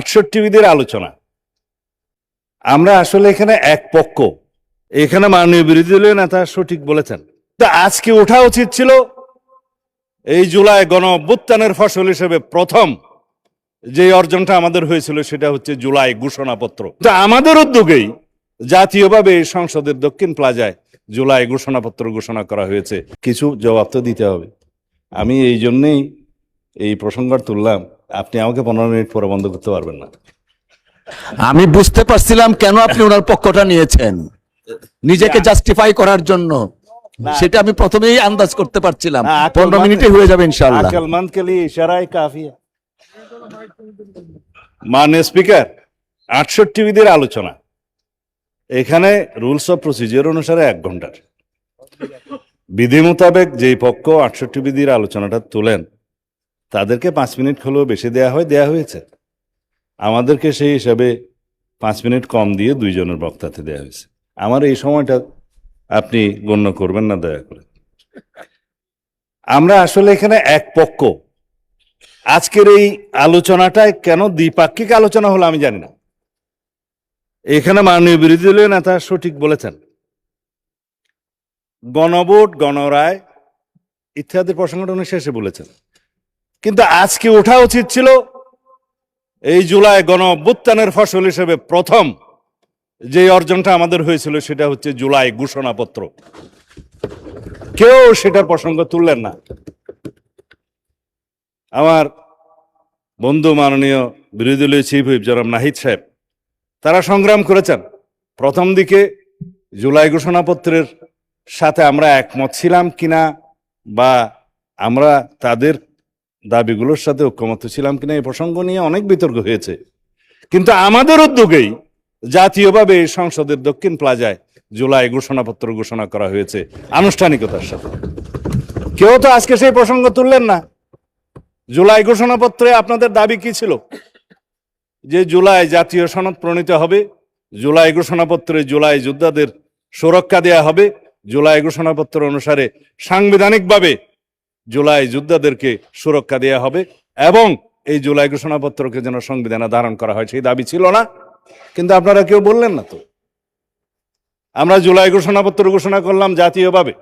68 আলোচনা। আমরা আসলে এখানে এক পক্ষ, এখানে মাননীয় বিরোধী দলীয় নেতা সঠিক বলেছেন। তা আজকে ওঠা উচিত ছিল এই জুলাই গণ অভ্যুত্থানের ফসল হিসেবে প্রথম যে অর্জনটা আমাদের হয়েছিল সেটা হচ্ছে জুলাই ঘোষণাপত্র। তা আমাদের উদ্যোগেই জাতীয়ভাবে সংসদের দক্ষিণ প্লাজায় জুলাই ঘোষণাপত্র ঘোষণা করা হয়েছে। কিছু জবাব তো দিতে হবে। আমি এই জন্যেই এই প্রসঙ্গ তুললাম, আপনি আমাকে 15 মিনিট পরে বন্ধ করতে পারবেন না। আমি বুঝতে পারছিলাম কেন আপনি ওনার পক্ষটা নিয়েছেন, নিজেকে জাস্টিফাই করার জন্য। সেটা আমি প্রথমেই আন্দাজ করতে পারছিলাম। 15 মিনিটে হয়ে যাবে ইনশাআল্লাহ। আকলমন্দ কে লিয়ে ইশারা হি কাফি है। মাননীয় স্পিকার, 68 আলোচনা, এখানে রুলস অফ প্রসিজিওর অনুসারে 1 ঘন্টার বিধি মোতাবেক যেই পক্ষ 68 আলোচনাটা তোলেন তাদেরকে 5 মিনিট হলেও বেশি দেয়া হয়েছে। আমাদেরকে সেই হিসাবে 5 মিনিট কম দিয়ে 2 জনের বক্তাতে দেয়া হয়েছে। আমার এই সময়টা আপনি গণ্য করবেন না দয়া করে। আমরা আসলে এখানে এক পক্ষ। আজকের এই আলোচনাটায় কেন দ্বিপাক্ষিক আলোচনা হলো আমি জানি না। এখানে মাননীয় বিরোধী দলীয় নেতা সঠিক বলেছেন, গণভোট, গণরায় ইত্যাদি প্রসঙ্গটা উনি শেষে বলেছেন। কিন্তু আজকে ওঠা উচিত ছিল এই জুলাই গণ অভ্যুত্থানের ফসল হিসেবে প্রথম যে অর্জনটা আমাদের হয়েছিল সেটা হচ্ছে জুলাই ঘোষণাপত্র। কেউ সেটার প্রসঙ্গ তুললেন না। আমার বন্ধু মাননীয় বিরোধী দলীয় চিফ হুইপ জনাব নাহিদ সাহেব, তারা সংগ্রাম করেছেন। প্রথম দিকে জুলাই ঘোষণাপত্রের সাথে আমরা একমত ছিলাম কিনা বা আমরা তাদের দাবিগুলোর সাথে ঐক্যমত ছিলাম কিনা এই প্রসঙ্গ নিয়ে অনেক বিতর্ক হয়েছে। কিন্তু আমাদের উদ্যোগেই জাতীয়ভাবে সংসদের দক্ষিণ প্লাজায় জুলাই ঘোষণাপত্র ঘোষণা করা হয়েছে আনুষ্ঠানিকতার সাথে। কেউ তো আজকে সেই প্রসঙ্গ তুললেন না। জুলাই ঘোষণাপত্রে আপনাদের দাবি কি ছিল? যে জুলাই জাতীয় সনদ প্রণীত হবে, জুলাই ঘোষণাপত্রে জুলাই যোদ্ধাদের সুরক্ষা দেয়া হবে, জুলাই ঘোষণাপত্র অনুসারে সাংবিধানিকভাবে জুলাই যোদ্ধাদেরকে সুরক্ষা দেয়া হবে এবং এই জুলাই ঘোষণাপত্রকে যেন সংবিধানে ধারণ করা হয়, সেই দাবি ছিল না? কিন্তু আপনারা কেউ বললেন না তো। আমরা জুলাই ঘোষণাপত্র ঘোষণা করলাম জাতীয়ভাবে,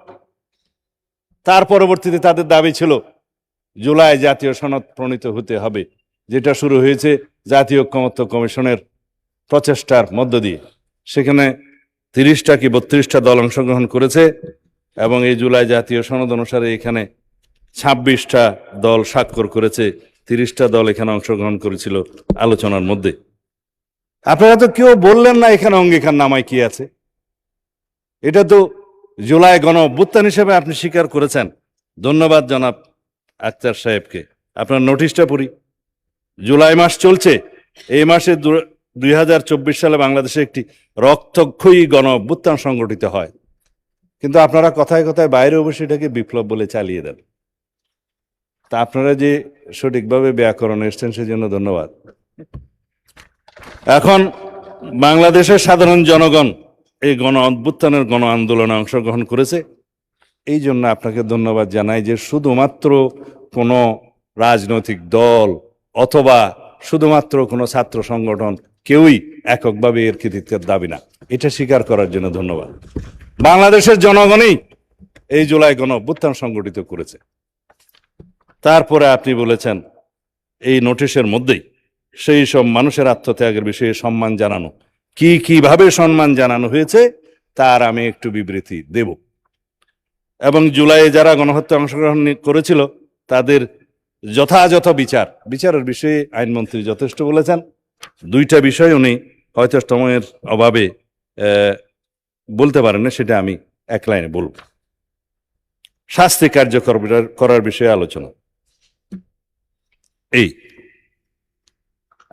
তার পরবর্তীতে তাদের দাবি ছিল জুলাই জাতীয় সনদ প্রণীত হতে হবে, যেটা শুরু হয়েছে জাতীয় ঐকমত্য কমিশনের প্রচেষ্টার মধ্য দিয়ে। সেখানে 30টা কি 32টা দল অংশগ্রহণ করেছে এবং এই জুলাই জাতীয় সনদ অনুসারে এখানে 26টা দল স্বাক্ষর করেছে, 30টা দল এখানে অংশগ্রহণ করেছিল আলোচনার মধ্যে। আপনারা তো কেউ বললেন না এখানে অঙ্গীকার নামায় কি আছে। এটা তো জুলাই গণ অভ্যুত্থান হিসেবে আপনি স্বীকার করেছেন। ধন্যবাদ জনাব আক্তার সাহেবকে। আপনার নোটিশটা পড়ি। জুলাই মাস চলছে, এই মাসে 2024 সালে বাংলাদেশে একটি রক্তক্ষয়ী গণ অভ্যুত্থান সংগঠিত হয়। কিন্তু আপনারা কথায় কথায় বাইরে অবশ্যই এটাকে বিপ্লব বলে চালিয়ে দেন। তা আপনারা যে সঠিকভাবে ব্যাকরণ এসছেন সেজন্য ধন্যবাদ। এখন বাংলাদেশের সাধারণ জনগণ এই গণ অভ্যুত্থানের গণ আন্দোলনে অংশগ্রহণ করেছে, এই জন্য আপনাকে ধন্যবাদ জানাই যে শুধুমাত্র কোনো রাজনৈতিক দল অথবা শুধুমাত্র কোনো ছাত্র সংগঠন কেউই এককভাবে এর কৃতিত্বের দাবি না, এটা স্বীকার করার জন্য ধন্যবাদ। বাংলাদেশের জনগণই এই জুলাই গণ অভ্যুত্থান সংগঠিত করেছে। তারপরে আপনি বলেছেন এই নোটিশের মধ্যেই সেই সব মানুষের আত্মত্যাগের বিষয়ে সম্মান জানানো, কিভাবে সম্মান জানানো হয়েছে তার আমি একটু বিবৃতি দেব। এবং জুলাইয়ে যারা গণহত্যায় অংশগ্রহণ করেছিল তাদের যথাযথ বিচারের বিষয়ে আইনমন্ত্রী যথেষ্ট বলেছেন। 2টা বিষয় উনি হয়তো সময়ের অভাবে বলতে পারেন না, সেটা আমি এক লাইনে বলব। শাস্তি কার্যকর করার বিষয়ে আলোচনা। এই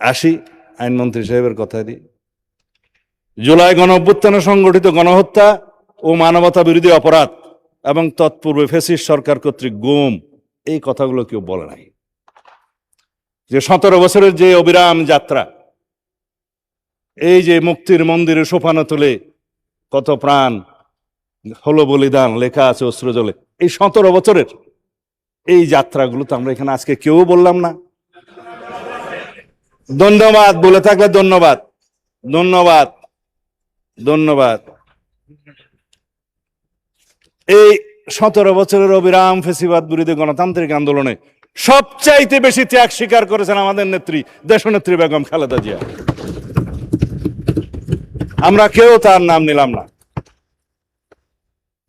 আসি আইনমন্ত্রী সাহেবের কথা দিয়ে। জুলাই গণ অভ্যুত্থানে সংগঠিত গণহত্যা ও মানবতা বিরোধী অপরাধ এবং তৎপূর্বে ফ্যাসিস্ট সরকার কর্তৃক গুম, এই কথাগুলো কেউ বলে নাই। যে 17 বছরের যে অবিরাম যাত্রা, এই যে মুক্তির মন্দিরে সোপানো তুলে কত প্রাণ হলো বলিদান লেখা আছে অস্ত্র জলে, এই 17 বছরের এই যাত্রাগুলো তো আমরা এখানে আজকে কেউ বললাম না। ধন্যবাদ, বলে থাকলে ধন্যবাদ, ধন্যবাদ, ধন্যবাদ। এই 17 বছরের অবিরাম ফেসিবাদ বিরোধী গণতান্ত্রিক আন্দোলনে সবচাইতে বেশি ত্যাগ স্বীকার করেছেন আমাদের নেত্রী, দেশনেত্রী বেগম খালেদা জিয়া। আমরা কেউ তার নাম নিলাম না,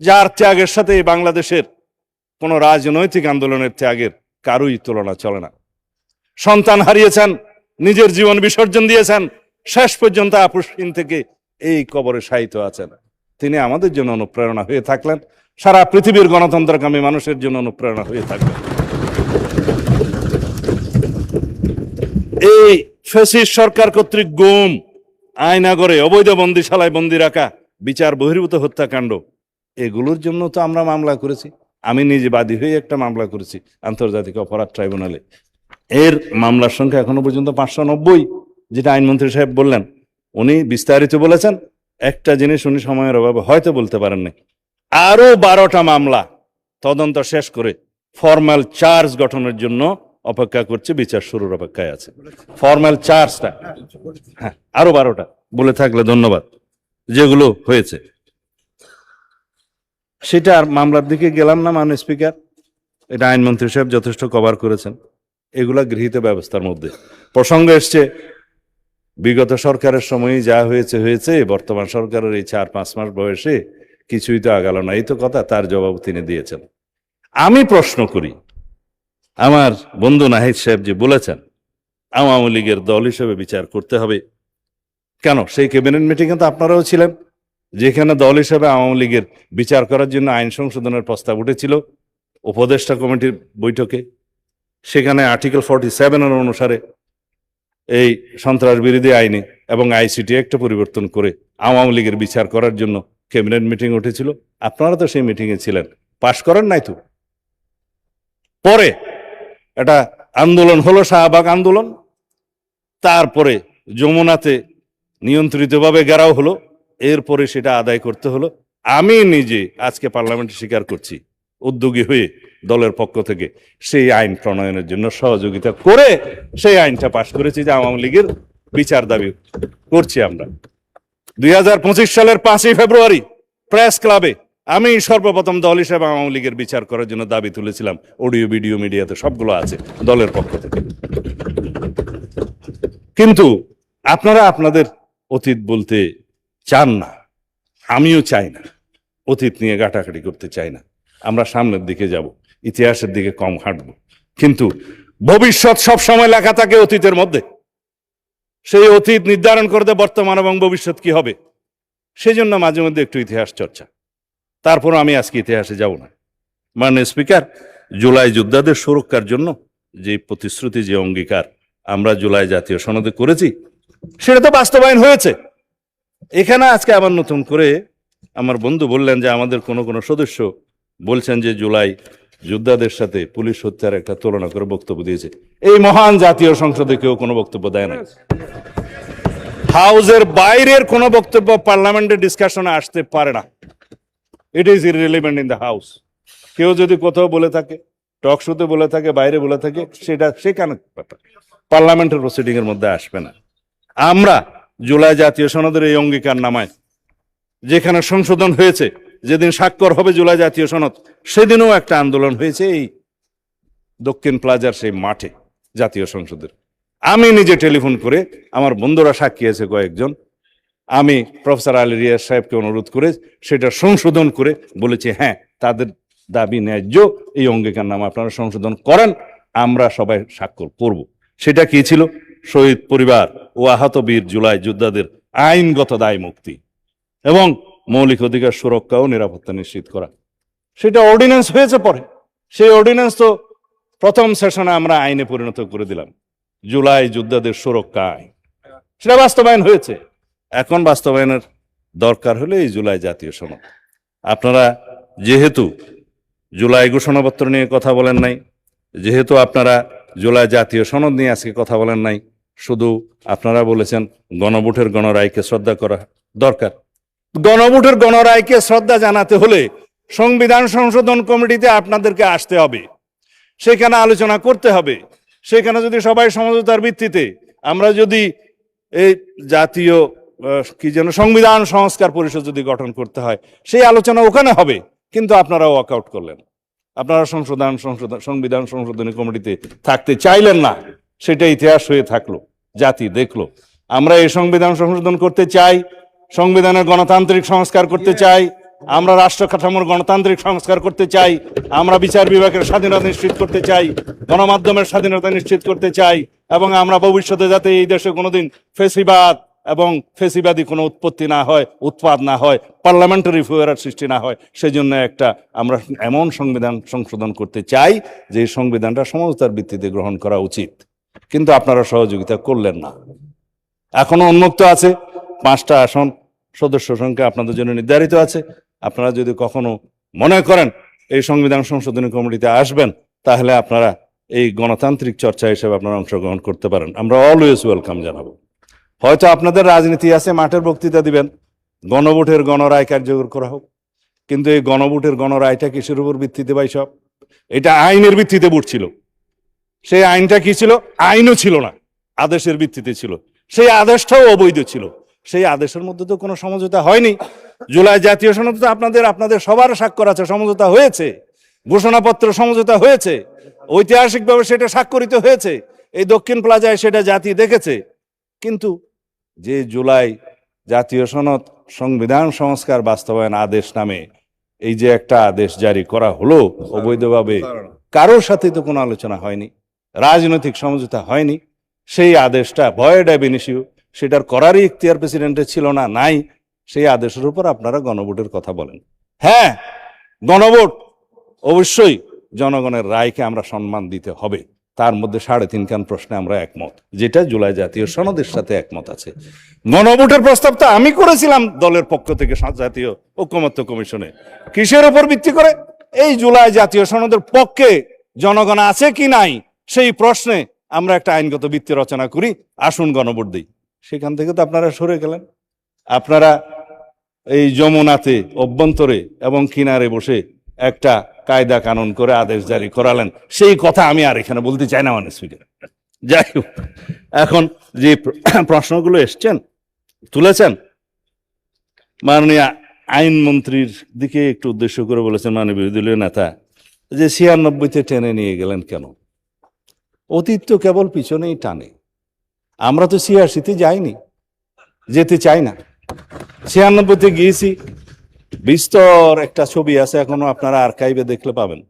যার ত্যাগের সাথে এই বাংলাদেশের কোন রাজনৈতিক আন্দোলনের ত্যাগের কারোই তুলনা চলে না। সন্তান হারিয়েছেন, নিজের জীবন বিসর্জন দিয়েছেন, শেষ পর্যন্ত আপসহীন থেকে এই কবরে শায়িত আছেন। তিনি আমাদের জন্য অনুপ্রেরণা হয়ে থাকলেন, সারা পৃথিবীর গণতন্ত্রকামী মানুষের জন্য অনুপ্রেরণা হয়ে থাকলেন। এই ফ্যাসিস্ট সরকার কর্তৃক গুম, আয়নাগরে অবৈধ বন্দিশালায় বন্দি রাখা, বিচার বহির্ভূত হত্যাকাণ্ড, এগুলোর জন্য তো আমরা মামলা করেছি। আমি নিজে বাদী হয়ে একটা মামলা করেছি আন্তর্জাতিক অপরাধ ট্রাইব্যুনালে। এর মামলার সংখ্যা এখনো পর্যন্ত 590, যেটা আইনমন্ত্রী সাহেব বললেন। উনি বিস্তারিত বলেছেন, একটা জিনিস উনি সময়ের অভাবে হয়তো বলতে পারেননি, আরো 12টা মামলা তদন্ত শেষ করে ফর্মাল চার্জ গঠনের জন্য অপেক্ষা করছে, বিচার শুরুর অপেক্ষায় আছে। ফর্মাল চার্জটা, হ্যাঁ, আরো 12টা বলে থাকলে ধন্যবাদ, যেগুলো হয়েছে। সেটা আর মামলার দিকে গেলাম না, মাননীয় স্পিকার। এটা আইনমন্ত্রী সাহেব যথেষ্ট কভার করেছেন। এগুলা গৃহীত ব্যবস্থার মধ্যে প্রসঙ্গ এসছে, বিগত সরকারের সময়ই যা হয়েছে হয়েছে, বর্তমান সরকারের এই 4-5 মাস বয়সে কিছুই তো আগালো না, এই তো কথা। তার জবাব তিনি দিয়েছেন। আমি প্রশ্ন করি, আমার বন্ধু নাহিদ সাহেব যে বলেছেন আওয়ামী লীগের দল হিসেবে বিচার করতে হবে, কেন? সেই ক্যাবিনেট মিটিংয়ে তো আপনারাও ছিলেন, যেখানে দল হিসেবে আওয়ামী লীগের বিচার করার জন্য আইন সংশোধনের প্রস্তাব উঠেছিল উপদেষ্টা কমিটির বৈঠকে। সেখানে আর্টিকেল 47 অনুসারে এই সন্ত্রাস বিরোধী আইনে এবং আইসিটি একটা পরিবর্তন করে আওয়ামী লীগের বিচার করার জন্য ক্যাবিনেট মিটিং উঠেছিল। আপনারা তো সেই মিটিংয়ে ছিলেন, পাশ করেন নাই তো। পরে এটা আন্দোলন হলো, শাহবাগ আন্দোলন। তারপরে যমুনাতে নিয়ন্ত্রিতভাবে ঘেরাও হলো, এরপরে সেটা আদায় করতে হলো। আমি নিজে আজকে পার্লামেন্টে স্বীকার করছি, উদ্যোগী হয়ে দলের পক্ষ থেকে সেই আইন প্রণয়নের জন্য সহযোগিতা করে সেই আইনটা পাশ করেছি, যে আওয়ামী লীগের বিচার দাবি করছি আমরা। 2025 সালের 5ই ফেব্রুয়ারি প্রেস ক্লাবে আমি সর্বপ্রথম দল হিসেবে আওয়ামী লীগের বিচার করার জন্য দাবি তুলেছিলাম। অডিও ভিডিও মিডিয়াতে সবগুলো আছে দলের পক্ষ থেকে। কিন্তু আপনারা আপনাদের অতীত বলতে চান না, আমিও চাই না, অতীত নিয়ে ঘাটাঘাটি করতে চাই না। আমরা সামনের দিকে যাব, ইতিহাসের দিকে কম হাঁটব। কিন্তু ভবিষ্যৎ সব সময় লেখা থাকে অতীতের মধ্যে। সেই অতীত নির্ধারণ করতে বর্তমান এবং ভবিষ্যৎ কি হবে, সেই জন্য মাঝে মধ্যে একটু ইতিহাস চর্চা। তারপর আমি আজকে ইতিহাসে যাব না। মাননীয় স্পিকার, জুলাই যোদ্ধাদের সুরক্ষার জন্য যে প্রতিশ্রুতি, যে অঙ্গীকার আমরা জুলাই জাতীয় সনদে করেছি, সেটা তো বাস্তবায়ন হয়েছে। এখানে আজকে আবার নতুন করে আমার বন্ধু বললেন যে আমাদের কোনো কোনো সদস্য বলছেন যে জুলাই যোদ্ধাদের সাথে পুলিশ হত্যার একটা তুলনা করে বক্তব্য দিয়েছে। এই মহান জাতীয় সংসদে কেউ কোনো বক্তব্য দেয় না। হাউসের বাইরের কোনো বক্তব্য পার্লামেন্টের ডিসকাশনে আসতে পারে না। It is irrelevant in the house. কেউ যদি কোথাও বলে থাকে, টক শোতে বলে থাকে, বাইরে বলে থাকে, সেটা সেখানে ব্যাপার, পার্লামেন্টের প্রসিডিং এর মধ্যে আসবে না। আমরা জুলাই জাতীয় সনদের এই অঙ্গীকার নামায় যেখানে সংশোধন হয়েছে, যেদিন স্বাক্ষর হবে জুলাই জাতীয় সনদ, সেদিনও একটা আন্দোলন হয়েছে এই দক্ষিণ প্লাজার সেই মাঠে জাতীয় সংসদের। আমি নিজে টেলিফোন করে, আমার বন্ধুরা সাক্ষী আছে কয়েকজন, আমি প্রফেসর আলী রিয়াজ সাহেবকে অনুরোধ করে সেটা সংশোধন করে বলেছি, হ্যাঁ তাদের দাবি ন্যায্য, এই অঙ্গীকার নামা আপনারা সংশোধন করেন, আমরা সবাই স্বাক্ষর করব। সেটা কি ছিল? শহীদ পরিবার ও আহত বীর জুলাই যোদ্ধাদের আইনগত দায় মুক্তি এবং মৌলিক অধিকার সুরক্ষা ও নিরাপত্তা নিশ্চিত করা। সেটা অর্ডিন্যান্স হয়েছে পরে। সেই অর্ডিন্যান্স তো প্রথম সেশনে আমরা আইনে পরিণত করে দিলাম, জুলাই যোদ্ধাদের সুরক্ষা আইন। সেটা বাস্তবায়ন হয়েছে। এখন বাস্তবায়নের দরকার হলে এই জুলাই জাতীয় সনদ। আপনারা যেহেতু জুলাই ঘোষণাপত্র নিয়ে কথা বলেন নাই, যেহেতু আপনারা জুলাই জাতীয় সনদ নিয়ে আজকে কথা বলেন নাই, শুধু আপনারা বলেছেন গণভোটের গণরায়কে শ্রদ্ধা করা দরকার। গণভোটের গণরায়কে শ্রদ্ধা জানাতে হলে সংবিধান সংশোধন কমিটিতে আপনাদেরকে আসতে হবে, সেখানে আলোচনা করতে হবে। সেখানে যদি সবাই সমঝোতার ভিত্তিতে আমরা যদি এই জাতীয় কি যেন সংবিধান সংস্কার পরিষদ যদি গঠন করতে হয়, সেই আলোচনা ওখানে হবে, কিন্তু আপনারা ওয়াকআউট করলেন। আপনারা সংবিধান সংশোধনী কমিটিতে থাকতে চাইলেন না, সেটা ইতিহাস হয়ে থাকলো, জাতি দেখলো। আমরা এই সংবিধান সংশোধন করতে চাই, সংবিধানের গণতান্ত্রিক সংস্কার করতে চাই, আমরা রাষ্ট্র কাঠামোর গণতান্ত্রিক সংস্কার করতে চাই, আমরা বিচার বিভাগের স্বাধীনতা নিশ্চিত করতে চাই, গণমাধ্যমের স্বাধীনতা নিশ্চিত করতে চাই, এবং আমরা ভবিষ্যতে যাতে এই দেশে কোনোদিন ফেসিবাদ এবং ফেসিবাদী কোনো উৎপত্তি না হয়, উৎপাদ না হয়, পার্লামেন্টারি ফুয়ারার সৃষ্টি না হয়, সেজন্য আমরা এমন সংবিধান সংশোধন করতে চাই যে এই সংবিধানটা সমঝোতার ভিত্তিতে গ্রহণ করা উচিত। কিন্তু আপনারা সহযোগিতা করলেন না। এখনো উন্মুক্ত আছে 5টা আসন, সদস্য সংখ্যা আপনাদের জন্য নির্ধারিত আছে। আপনারা যদি কখনো মনে করেন এই সংবিধান সংশোধনী কমিটিতে আসবেন, তাহলে আপনারা এই গণতান্ত্রিক চর্চা হিসেবে আপনারা অংশগ্রহণ করতে পারেন। আমরা অলওয়েজ ওয়েলকাম জানাবো। হয়তো আপনাদের রাজনীতি আছে, মাঠের বক্তৃতা দিবেন, গণভোটের গণরায় কার্যকর করা হোক, কিন্তু এই গণভোটের গণরায়টা কিসের উপর ভিত্তিতে ভাই? সব এটা আইনের ভিত্তিতে ভোট ছিল। সেই আইনটা কি ছিল? আইনও ছিল না, আদেশের ভিত্তিতে ছিল। সেই আদেশটাও অবৈধ ছিল। সেই আদেশের মধ্যে তো কোনো সমঝোতা হয়নি। জুলাই জাতীয় সনদ তো আপনাদের সবার স্বাক্ষর আছে, সমঝোতা হয়েছে, ঘোষণাপত্র সমঝোতা হয়েছে, ঐতিহাসিকভাবে সেটা স্বাক্ষরিত হয়েছে, এই দক্ষিণ প্লাজায় সেটা জাতি দেখেছে। কিন্তু যে জুলাই জাতীয় সনদ সংবিধান সংস্কার বাস্তবায়ন আদেশ নামে এই যে একটা আদেশ জারি করা হলো অবৈধভাবে, কারোর সাথে তো কোনো আলোচনা হয়নি, রাজনৈতিক সমঝোতা হয়নি। সেই আদেশটা ভয়েড অ্যাব ইনিশিও, সেটার করারই ইখতিয়ার প্রেসিডেন্টের ছিল না, নাই। সেই আদেশের উপর আপনারা গণভোটের কথা বলেন। হ্যাঁ, গণভোট অবশ্যই জনগণের রায়কে আমরা সম্মান দিতে হবে, তার মধ্যে 3.5 কান প্রশ্নে আমরা একমত, যেটা জুলাই জাতীয় সনদের সাথে একমত আছে। গণভোটের প্রস্তাবটা আমি করেছিলাম দলের পক্ষ থেকে জাতীয় ঐকমত্য কমিশনে। কিসের উপর ভিত্তি করে? এই জুলাই জাতীয় সনদের পক্ষে জনগণ আছে কি নাই সেই প্রশ্নে আমরা একটা আইনগত ভিত্তি রচনা করি, আসুন গণভোট দিই। সেখান থেকে তো আপনারা সরে গেলেন। আপনারা এই যমুনাতে অভ্যন্তরে এবং কিনারে বসে একটা কায়দা কানুন করে আদেশ জারি করালেন। সেই কথা আমি আর এখানে বলতে চাই না, মানে স্পিকার। যাই হোক, এখন যে প্রশ্নগুলো তুলেছেন, মাননীয় আইনমন্ত্রীর দিকে একটু উদ্দেশ্য করে বলেছেন মাননীয় বিরোধী দলীয় নেতা, যে 96-তে টেনে নিয়ে গেলেন কেন? অতীত তো কেবল পিছনেই টানে। আমরা তো 86-তে যাইনি, যেতে চাই না। 96-তে গিয়েছি, বিস্তর একটা ছবি আছে, এখনো আপনারা আর্কাইভে দেখলে পাবেন।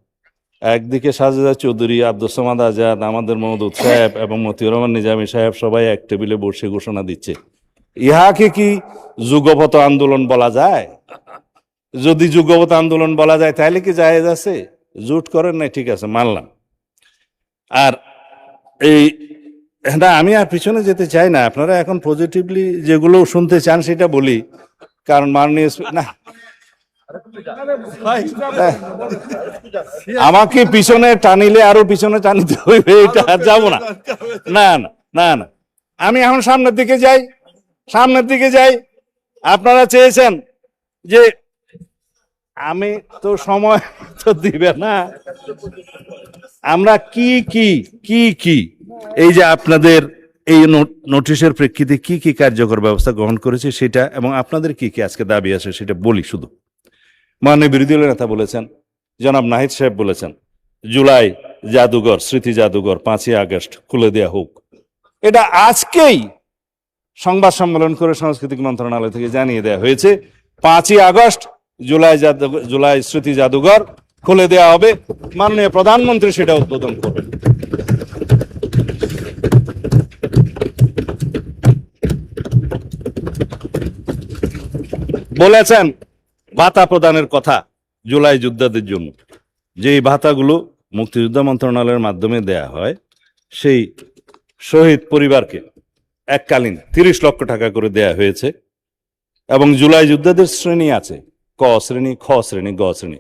একদিকে সাজেদা চৌধুরী, আব্দুস সামাদ আজাদ, আমাদের মওদুদ সাহেব এবং মতিউর রহমান নিজামী সাহেব সবাই এক টেবিলে বসে ঘোষণা দিচ্ছে। ইহাকে কি যুগপৎ আন্দোলন বলা যায়? যদি যুগপৎ আন্দোলন বলা যায় তাহলে কি জায়েজ আছে? জোট করেন নাই, ঠিক আছে, মানলাম। আর এই না, আমি আর পিছনে যেতে চাই না। আপনারা এখন পজিটিভলি যেগুলো শুনতে চান সেটা বলি, কারণ মাননীয় না, আমাকে পিছনে টানিলে আরো পিছনে টানিতে হইবে, এটা যাবো না। না না না না, আমি এখন সামনের দিকে যাই। আপনারা চেয়েছেন যে আমি তো সময় তো দিবে না। আমরা কি কি কি কি এই যে আপনাদের এই নোটিশের প্রেক্ষিতে কি কি কার্যকর ব্যবস্থা গ্রহণ করেছে সেটা, এবং আপনাদের কি কি আজকে দাবি আছে সেটা বলি শুধু। মাননীয় বিরোধী দলের নেতা বলেছেন, জনাব নাহিদ সাহেব বলেছেন, জুলাই জাদুঘর, স্মৃতি জাদুঘর 5ই আগস্ট খুলে দেয়া হোক। এটা আজকেই সংবাদ সম্মেলন করে সাংস্কৃতিক মন্ত্রণালয় থেকে জানিয়ে দেওয়া হয়েছে, 5ই আগস্ট জুলাই স্মৃতি জাদুঘর খুলে দেওয়া হবে। মাননীয় প্রধানমন্ত্রী সেটা উদ্বোধন করবেন। বলেছেন ভাতা প্রদানের কথা জুলাই যোদ্ধাদের জন্য, যে ভাতাগুলো মুক্তিযোদ্ধা মন্ত্রণালয়ের মাধ্যমে দেয়া হয়, সেই শহীদ পরিবারকে এককালীন 30 লক্ষ টাকা করে দেয়া হয়েছে। এবং জুলাই যোদ্ধাদের শ্রেণী আছে, ক শ্রেণী, খ শ্রেণী, গ শ্রেণী।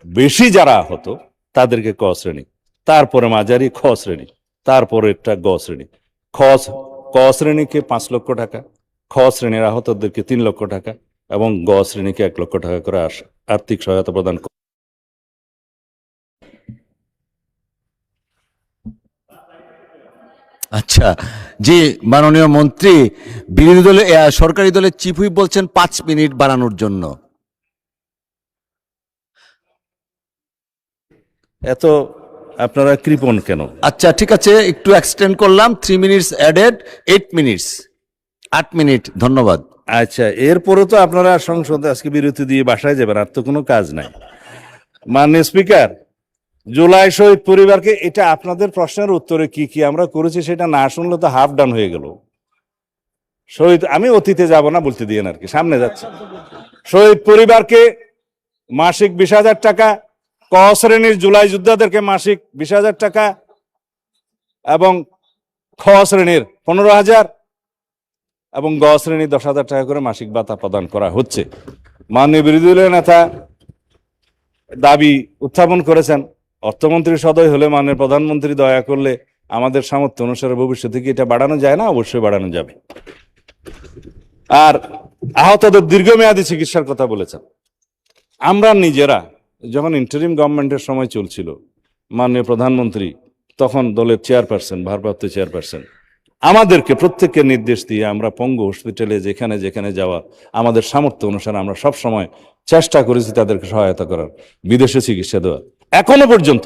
বেশি যারা আহত তাদেরকে ক শ্রেণী, তারপরে মাঝারি খ শ্রেণী, তারপরে একটা গ শ্রেণী। ক শ্রেণীকে 5 লক্ষ টাকা, খ শ্রেণীর আহতদেরকে 3 লক্ষ টাকা এবং গ শ্রেণীকে 1 লক্ষ টাকা করে আর্থিক সহায়তা প্রদান করে। আচ্ছা, জি মাননীয় মন্ত্রী, বিরোধী দলে সরকারি দলের চিফ হুইপ বলছেন 5 মিনিট বাড়ানোর জন্য। এত আপনারা কৃপণ কেন? আচ্ছা ঠিক আছে, একটু এক্সটেন্ড করলাম, 3 মিনিটস অ্যাডেড, 8 মিনিটস, 8 মিনিট, ধন্যবাদ। আচ্ছা, এরপরে তো আপনারা সংসদে আজকে বিরতি দিয়ে বাসায় যাবেন, আর তো কোনো কাজ নাই। মাননীয় স্পিকার, জুলাই শহীদ পরিবারকে, এটা আপনাদের প্রশ্নের উত্তরে কি কি আমরা করেছি সেটা না শুনলে তো হাফ ডান হয়ে গেল। শহীদ, আমি অতীতে যাব না, বলতে দিয়ে আর কি, সামনে যাচ্ছে। শহীদ পরিবারকে মাসিক 20,000 টাকা, ক শ্রেণীর জুলাই যোদ্ধাদেরকে মাসিক 20,000 টাকা এবং খ শ্রেণীর 15,000 এবং গ শ্রেণীর 10,000 টাকা করে মাসিক ভাতা প্রদান করা হচ্ছে। মাননীয় বিরোধী দলের নেতা দাবি উত্থাপন করেছেন, অর্থমন্ত্রী সদয় হলে মাননীয় প্রধানমন্ত্রী দয়া করলে আমাদের সামর্থ্য অনুসারে ভবিষ্যতে কি এটা বাড়ানো যায় না? অবশ্যই বাড়ানো যাবে। আর আহতদের দীর্ঘমেয়াদী চিকিৎসার কথা বলেছেন। আমরা নিজেরা যখন ইন্টারিম গভর্নমেন্টের সময় চলছিল, মাননীয় প্রধানমন্ত্রী তখন দলের চেয়ারপারসন, ভারপ্রাপ্ত চেয়ারপারসন, আমাদেরকে প্রত্যেককে নির্দেশ দিয়ে আমরা পঙ্গু হসপিটালে যেখানে যেখানে যাওয়া আমাদের সামর্থ্য অনুসারে আমরা সব সময় চেষ্টা করেছি তাদেরকে সহায়তা করার, বিদেশে চিকিৎসা দেওয়ার। এখনো পর্যন্ত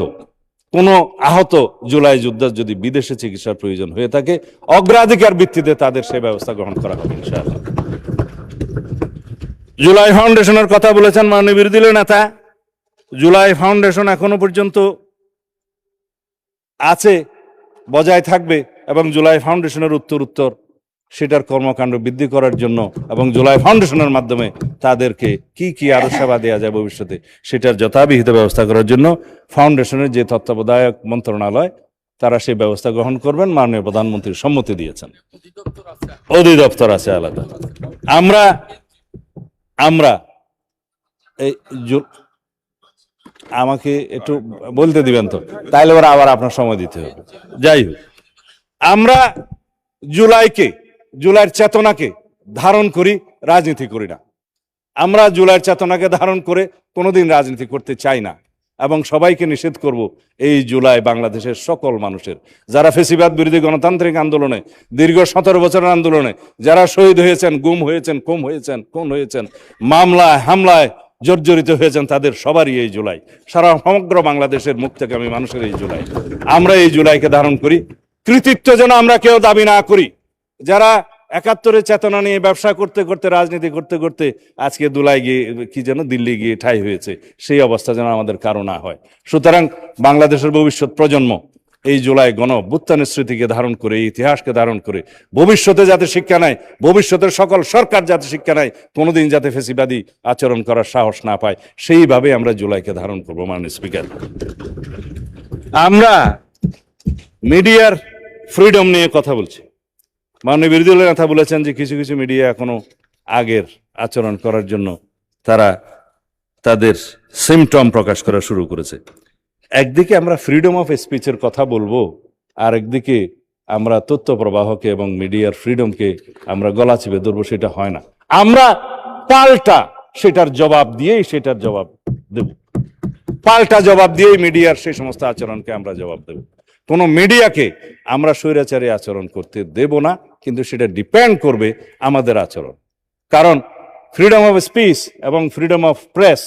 কোনো আহত জুলাই যোদ্ধার যদি বিদেশে চিকিৎসার প্রয়োজন হয়ে থাকে, অগ্রাধিকার ভিত্তিতে তাদের সেই ব্যবস্থা গ্রহণ করা হবে ইনশাআল্লাহ। জুলাই ফাউন্ডেশনের কথা বলেছেন মাননীয় বিরোধী দলের নেতা। জুলাই ফাউন্ডেশন এখনো পর্যন্ত আছে, বজায় থাকবে এবং জুলাই ফাউন্ডেশনের উত্তর সেটার কর্মকাণ্ড বৃদ্ধি করার জন্য এবং জুলাই ফাউন্ডেশনের মাধ্যমে তাদেরকে কি কি আরো সেবা দেওয়া যায় ভবিষ্যতে সেটার যথাবিহিত ব্যবস্থা করার জন্য ফাউন্ডেশনের যে তত্ত্বাবধায়ক মন্ত্রণালয়, তারা সেই ব্যবস্থা গ্রহণ করবেন। মাননীয় প্রধানমন্ত্রীর সম্মতি দিয়েছেন, অধিদপ্তর আছে আলাদা। আমরা এই আমাকে একটু বলতে দিবেন তো, তাইলে ওরা আবার আপনার সময় দিতে হবে। যাই হোক, আমরা জুলাইয়ের চেতনাকে ধারণ করি, রাজনীতি করি না। আমরা জুলাইয়ের চেতনাকে ধারণ করে কোনোদিন রাজনীতি করতে চাই না এবং সবাইকে নিষেধ করব এই জুলাই বাংলাদেশের সকল মানুষের, যারা ফেসিবাদ বিরোধী গণতান্ত্রিক আন্দোলনে দীর্ঘ 17 বছরের আন্দোলনে যারা শহীদ হয়েছেন, গুম হয়েছেন, খুন হয়েছেন, মামলায় হামলায় জর্জরিত হয়েছেন, তাদের সবারই এই জুলাই, সারা সমগ্র বাংলাদেশের মুক্তিকামী মানুষের এই জুলাই। আমরা এই জুলাইকে ধারণ করি। কৃতিত্ব যেন আমরা কেউ দাবি না করি। যারা 71-এর চেতনা নিয়ে ব্যবসা করতে করতে, রাজনীতি করতে করতে আজকে দুলাই গিয়ে কি যেন দিল্লি গিয়ে ঠাঁই হয়েছে, সেই অবস্থা যেন আমাদের কারো না হয়। সুতরাং বাংলাদেশের ভবিষ্যৎ প্রজন্ম এই জুলাই গণ অভ্যুত্থানের স্মৃতিকে ধারণ করে, এই ইতিহাসকে ধারণ করে ভবিষ্যতে যাতে শিক্ষা নেয়, ভবিষ্যতের সকল সরকার যাতে শিক্ষা নেয়, কোনোদিন যাতে ফেসিবাদী আচরণ করার সাহস না পায়, সেইভাবে আমরা জুলাইকে ধারণ করবো। মাননীয় স্পিকার, আমরা মিডিয়ার ফ্রিডম নিয়ে কথা বলছি। মাননীয় বিরোধী দলের নেতা বলেছেন যে কিছু কিছু মিডিয়া এখনো আগের আচরণ করার জন্য তারা তাদের সিমটম প্রকাশ করা শুরু করেছে। একদিকে আমরা ফ্রিডম অফ স্পিচের কথা বলবো, আর একদিকে আমরা তথ্য প্রবাহকে এবং মিডিয়ার ফ্রিডমকে আমরা গলা চিপে ধরবো, সেটা হয় না। আমরা পাল্টা সেটার জবাব দিয়েই দেব, পাল্টা জবাব দিয়েই মিডিয়ার সেই সমস্ত আচরণকে আমরা জবাব দেব। কোনো মিডিয়াকে আমরা স্বৈরাচারী আচরণ করতে দেব না, কিন্তু সেটা ডিপেন্ড করবে আমাদের আচরণ। কারণ ফ্রিডম অফ স্পিচ এবং freedom of press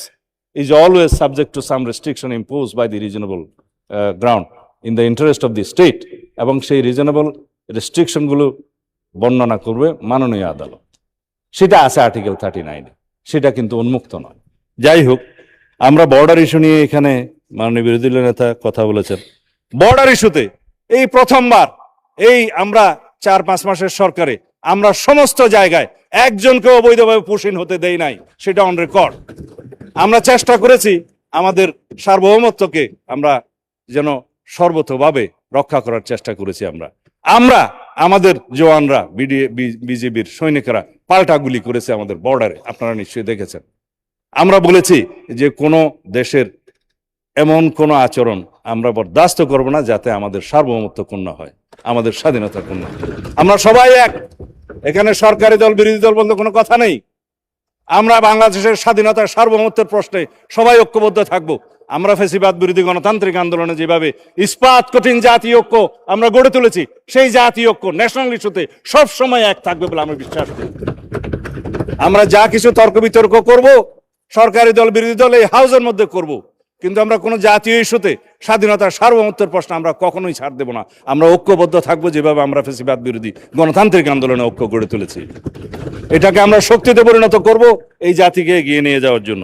is always subject to some restriction imposed by the reasonable ground in the interest of the state, এবং সেই রিজনেবল রেস্ট্রিকশনগুলো বর্ণনা করবে মাননীয় আদালত। সেটা আছে আর্টিকেল 39-এ, সেটা কিন্তু উন্মুক্ত নয়। যাই হোক, আমরা বর্ডার ইস্যু নিয়ে এখানে মাননীয় বিরোধী দলের নেতা কথা বলেছেন। বর্ডার ইস্যুতে এই প্রথমবার এই আমরা 4-5 মাসের সরকারে আমরা সমস্ত জায়গায় একজনকে অবৈধভাবে পুশিন হতে দেই নাই, সেটা অন রেকর্ড। আমরা চেষ্টা করেছি আমাদের সার্বভৌমত্বকে আমরা যেন সর্বতোভাবে রক্ষা করার চেষ্টা করেছি। আমরা আমাদের জওয়ানরা, বিজেপির সৈনিকরা পাল্টা গুলি করেছে আমাদের বর্ডারে, আপনারা নিশ্চয়ই দেখেছেন। আমরা বলেছি যে কোনো দেশের এমন কোনো আচরণ আমরা বরদাস্ত করব না যাতে আমাদের সার্বভৌমত্ব ক্ষুণ্ণ হয়, আমাদের স্বাধীনতা ক্ষুণ্ণ হয়। আমরা সবাই এক, এখানে সরকারি দল বিরোধী দল বলতে কোনো কথা নেই। আমরা বাংলাদেশের স্বাধীনতার সার্বভৌমত্বের প্রশ্নে সবাই ঐক্যবদ্ধ থাকব। আমরা ফ্যাসিবাদ বিরোধী গণতান্ত্রিক আন্দোলনে যেভাবে ইস্পাত কঠিন জাতীয় ঐক্য আমরা গড়ে তুলেছি, সেই জাতীয় ঐক্য ন্যাশনাল ইস্যুতে সবসময় এক থাকবে বলে আমি বিশ্বাস করি। আমরা যা কিছু তর্ক বিতর্ক করব সরকারি দল বিরোধী দল এই হাউসের মধ্যে করব, কিন্তু আমরা কোনো জাতীয় ইস্যুতে স্বাধীনতার সার্বভৌমত্বের প্রশ্ন আমরা কখনোই ছাড় দেব না। আমরা ঐক্যবদ্ধ থাকবো যেভাবে আমরা ফ্যাসিবাদ বিরোধী গণতান্ত্রিক আন্দোলনে ঐক্য গড়ে তুলেছি। এটাকে আমরা শক্তিতে পরিণত করব এই জাতিকে এগিয়ে নিয়ে যাওয়ার জন্য।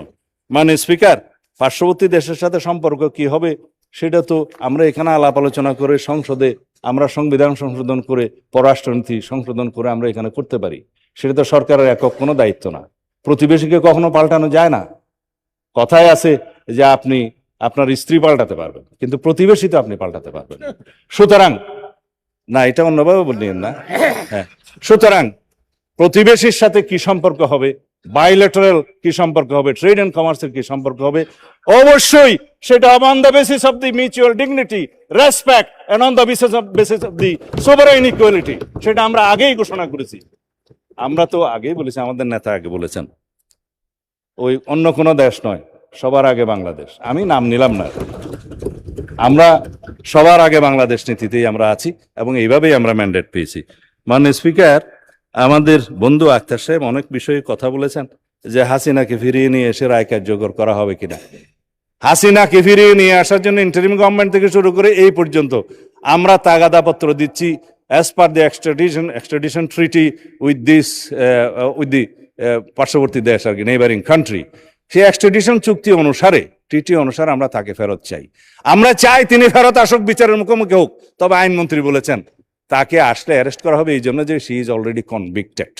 মানে স্পিকার, পার্শ্ববর্তী দেশের সাথে সম্পর্ক কি হবে সেটা তো আমরা এখানে আলাপ আলোচনা করে সংসদে আমরা সংবিধান সংশোধন করে পররাষ্ট্রনীতি সংশোধন করে আমরা এখানে করতে পারি। সেটা তো সরকারের একক কোনো দায়িত্ব না। প্রতিবেশীকে কখনো পাল্টানো যায় না। কথায় আছে যে আপনি আপনার স্ত্রী পাল্টাতে পারবেন, কিন্তু প্রতিবেশী তো আপনি পাল্টাতে পারবেন। সুতরাং না, এটা অন্যভাবে বললেন না। হ্যাঁ, সুতরাং প্রতিবেশীর সাথে কি সম্পর্ক হবে, বাইলেটারাল কি সম্পর্ক হবে, ট্রেড এন্ড কমার্সের কি সম্পর্ক হবে, অবশ্যই সেটা হবে on the basis of the mutual dignity, respect and on the basis of the sovereign equality. সেটা আমরা আগেই ঘোষণা করেছি। আমরা তো আগেই বলেছি, আমাদের নেতা আগে বলেছেন, ওই অন্য কোনো দেশ নয়, সবার আগে বাংলাদেশ। আমি নাম নিলাম না, আমরা সবার আগে বাংলাদেশ নীতিতেই আমরা আছি এবং এইভাবেই আমরা ম্যান্ডেট পেয়েছি। মাননীয় স্পিকার, আমাদের বন্ধু আক্তার সাহেব অনেক বিষয়ে কথা বলেছেন যে হাসিনাকে ফিরিয়ে নিয়ে এসে রায় কার্যকর করা হবে কিনা। হাসিনাকে ফিরিয়ে নিয়ে আসার জন্য ইন্টারিম গভর্নমেন্ট থেকে শুরু করে এই পর্যন্ত আমরা তাগাদাপত্র দিচ্ছি as per the extradition treaty with the পার্শ্ববর্তী দেশ আর কি, নেইবারিং কান্ট্রি। সেই এক্সট্রাডিশন চুক্তি অনুসারে, ট্রিটি অনুসারে আমরা তাকে ফেরত চাই। আমরা চাই তিনি ফেরত আসুক, বিচারের মুখোমুখি হোক। তবে আইনমন্ত্রী বলেছেন তাকে আসলে অ্যারেস্ট করা হবে এই জন্য যে শি ইজ অলরেডি কনভিক্টেড।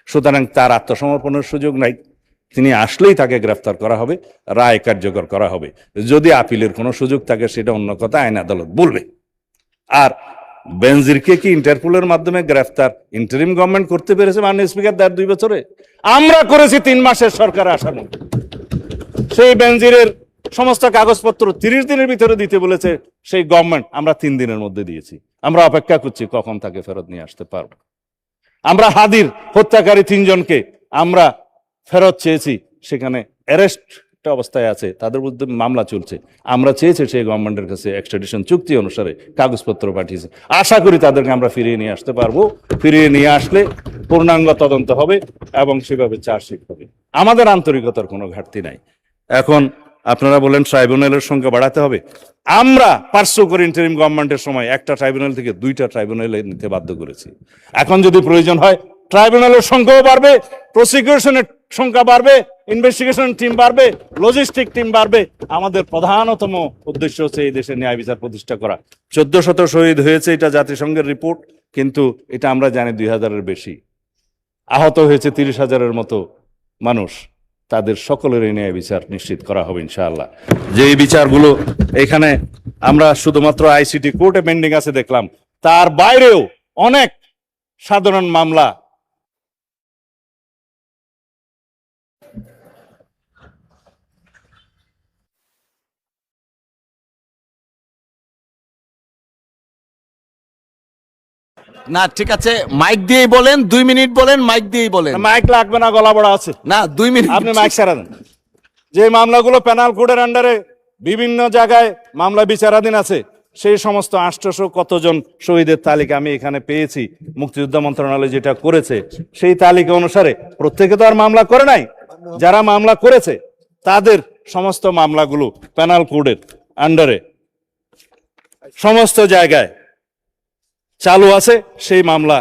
সুতরাং তার আত্মসমর্পণের সুযোগ নাই। তিনি আসলেই তাকে গ্রেফতার করা হবে, রায় কার্যকর করা হবে। যদি আপিলের কোনো সুযোগ থাকে সেটা অন্য কথা, আইন আদালত বলবে। আর বেনজিরকে কি ইন্টারপোলের মাধ্যমে গ্রেফতার ইন্টারিম গভর্নমেন্ট করতে পেরেছে মাননীয় স্পিকার 2 বছরে? আমরা করেছি 3 মাসের সরকার আসার মধ্যে। সেই বেনজিরের সমস্ত কাগজপত্র 30 দিনের ভিতরে দিতে বলেছে সেই গভর্নমেন্ট, আমরা 3 দিনের মধ্যে দিয়েছি। আমরা অপেক্ষা করছি কখন তাকে ফেরত নিয়ে আসতে পারবো। আমরা হাদির হত্যাকারী 3 জনকে আমরা ফেরত চেয়েছি, সেখানে অ্যারেস্ট অবস্থায় আছে, তাদের বিরুদ্ধে মামলা চলছে। আমরা চেয়েছি সেই গভর্নমেন্টের কাছে এক্সট্রাডিশন চুক্তি অনুসারে কাগজপত্র পাঠিয়েছি। আশা করি তাদেরকে আমরা ফিরিয়ে নিয়ে আসতে পারবো। ফিরিয়ে নিয়ে আসলে পূর্ণাঙ্গ তদন্ত হবে এবং সেভাবে চার্জশিট হবে। আমাদের আন্তরিকতার কোনো ঘাটতি নাই। এখন আপনারা বলেন ট্রাইব্যুনালের সংখ্যা বাড়াতে হবে। আমরা পার্শ্ব করে ইন্টারিম গভর্নমেন্টের সময় একটা ট্রাইব্যুনাল থেকে 2টা ট্রাইব্যুনালে নিতে বাধ্য করেছি। এখন যদি প্রয়োজন হয় ট্রাইব্যুনালের সংখ্যাও বাড়বে, প্রসিকিউশনের সংখ্যা বাড়বে, ইনভেস্টিগেশন টিম বাড়বে, লজিস্টিক টিম বাড়বে। আমাদের প্রধানতম উদ্দেশ্য হচ্ছে এই দেশে ন্যায় বিচার প্রতিষ্ঠা করা। 1400 শহীদ হয়েছে, এটা জাতিসংঘের রিপোর্ট, কিন্তু এটা আমরা জানি 2000-এর বেশি। আহত হয়েছে 30,000-এর মতো মানুষ। তাদের সকলের ন্যায় বিচার নিশ্চিত করা হবে ইনশাআল্লাহ। যে এই বিচারগুলো এখানে আমরা শুধুমাত্র আইসিটি কোর্টে পেন্ডিং আছে দেখলাম, তার বাইরেও অনেক সাধারণ মামলা না, ঠিক আছে, মাইক দিয়েই বলেন, 2 মিনিট বলেন, মাইক দিয়েই বলেন। মাইক লাগবে না, গলা বড়া আছে। না, 2 মিনিট আপনি মাইক ছাড়া দেন। যে মামলাগুলো পেনাল কোডের আন্ডারে বিভিন্ন জায়গায় মামলা বিচারাধীন আছে, সেই সমস্ত 800 কতজন শহীদের তালিকা আমি এখানে পেয়েছি। মুক্তিযোদ্ধা মন্ত্রণালয় যেটা করেছে সেই তালিকা অনুসারে প্রত্যেকে তো আর মামলা করে নাই। যারা মামলা করেছে তাদের সমস্ত মামলাগুলো পেনাল কোডের আন্ডারে সমস্ত জায়গায় চালু আছে। সেই মামলা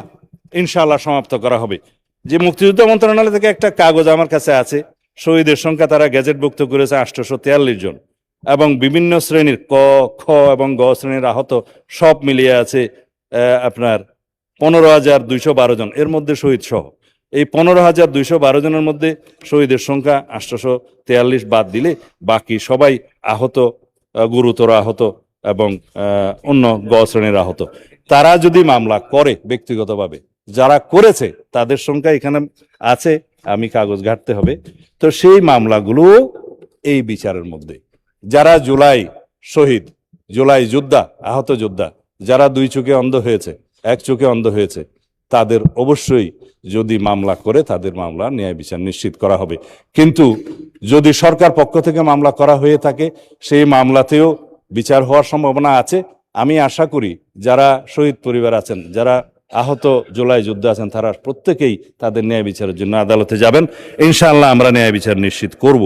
ইনশাআল্লাহ সমাপ্ত করা হবে। যে মুক্তিযোদ্ধা মন্ত্রণালয় থেকে একটা কাগজ আমার কাছে আছে, শহীদের সংখ্যা তারা গেজেটভুক্ত করেছে 843 জন, এবং বিভিন্ন শ্রেণীর ক, খ এবং গ শ্রেণীর আহত সব মিলিয়ে আছে আপনার 15,212 জন, এর মধ্যে শহীদ সহ। এই 15,212 জনের মধ্যে শহীদের সংখ্যা 843 বাদ দিলে বাকি সবাই আহত, গুরুতর আহত এবং অন্য গ শ্রেণীর আহত। তারা যদি মামলা করে ব্যক্তিগতভাবে, যারা করেছে তাদের সংখ্যা এখানে আছে, আমি কাগজ ঘাটতে হবে। তো সেই মামলাগুলো এই বিচারের মধ্যে। যারা জুলাই শহীদ, জুলাই যোদ্ধা, আহত যোদ্ধা, যারা 2 চোখে অন্ধ হয়েছে, 1 চোখে অন্ধ হয়েছে, তাদের অবশ্যই যদি মামলা করে তাদের মামলা ন্যায় বিচার নিশ্চিত করা হবে। কিন্তু যদি সরকার পক্ষ থেকে মামলা করা হয়ে থাকে সেই মামলাতেও বিচার হওয়ার সম্ভাবনা আছে। আমি আশা করি যারা শহীদ পরিবার আছেন, যারা আহত জুলাই যোদ্ধা আছেন, তারা প্রত্যেকেই তাদের ন্যায় বিচারের জন্য আদালতে যাবেন। ইনশাআল্লাহ আমরা ন্যায় বিচার নিশ্চিত করব।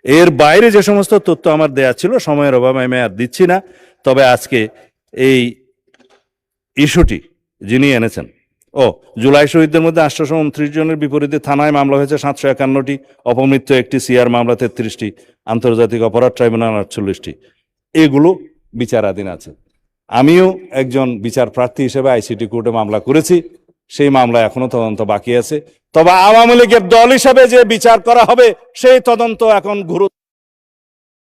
এর বাইরে যে সমস্ত তথ্য আমার দেয়া ছিল, সময়ের অভাবে আমি আর দিচ্ছি না। তবে আজকে এই ইস্যুটি যিনি এনেছেন, জুলাই শহীদদের মধ্যে 829 জনের বিপরীতে থানায় মামলা হয়েছে 751টি, অপমৃত্যু 1টি, সিআর মামলা 33টি, আন্তর্জাতিক অপরাধ ট্রাইব্যুনাল 48টি, এগুলো বিচারাধীন আছে। আমিও একজন বিচার প্রার্থী হিসেবে আইসিটি কোর্টে মামলা করেছি, সেই মামলা এখনো তদন্ত বাকি আছে। তবে আওয়ামী লীগের দল হিসেবে যে বিচার করা হবে সেই তদন্ত এখন গুরুত্ব